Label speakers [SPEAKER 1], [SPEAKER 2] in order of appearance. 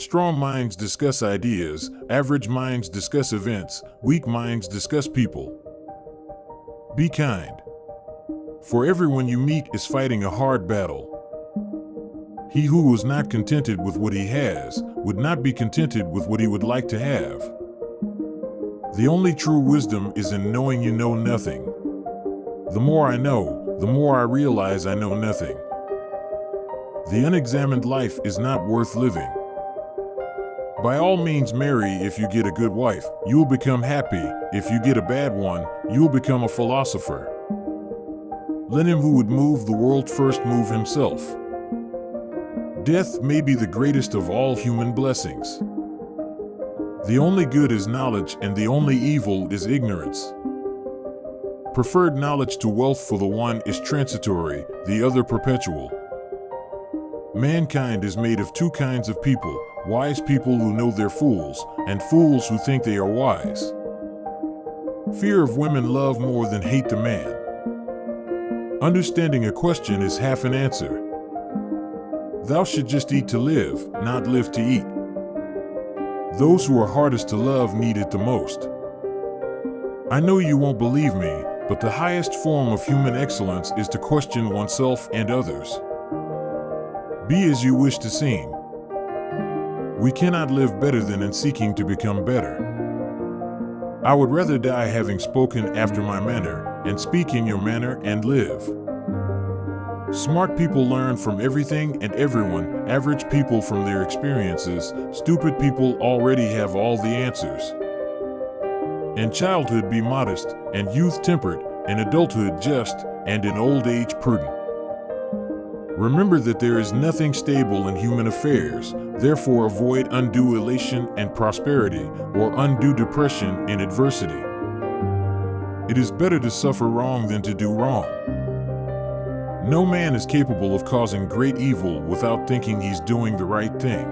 [SPEAKER 1] Strong minds discuss ideas, average minds discuss events, weak minds discuss people. Be kind. For everyone you meet is fighting a hard battle. He who was not contented with what he has would not be contented with what he would like to have. The only true wisdom is in knowing you know nothing. The more I know, the more I realize I know nothing. The unexamined life is not worth living. By all means marry if you get a good wife, you'll become happy. If you get a bad one, you'll become a philosopher. Let him who would move the world first move himself. Death may be the greatest of all human blessings. The only good is knowledge, and the only evil is ignorance. Preferred knowledge to wealth for the one is transitory, the other perpetual. Mankind is made of two kinds of people, wise people who know they're fools, and fools who think they are wise. Fear of women love more than hate the man. Understanding a question is half an answer. Thou should just eat to live, not live to eat. Those who are hardest to love need it the most. I know you won't believe me, but the highest form of human excellence is to question oneself and others. Be as you wish to seem. We cannot live better than in seeking to become better. I would rather die having spoken after my manner, and speak in your manner and live. Smart people learn from everything and everyone, average people from their experiences, stupid people already have all the answers. In childhood be modest, and youth temperate, in adulthood just, and in old age prudent. Remember that there is nothing stable in human affairs, therefore avoid undue elation and prosperity, or undue depression in adversity. It is better to suffer wrong than to do wrong. No man is capable of causing great evil without thinking he's doing the right thing.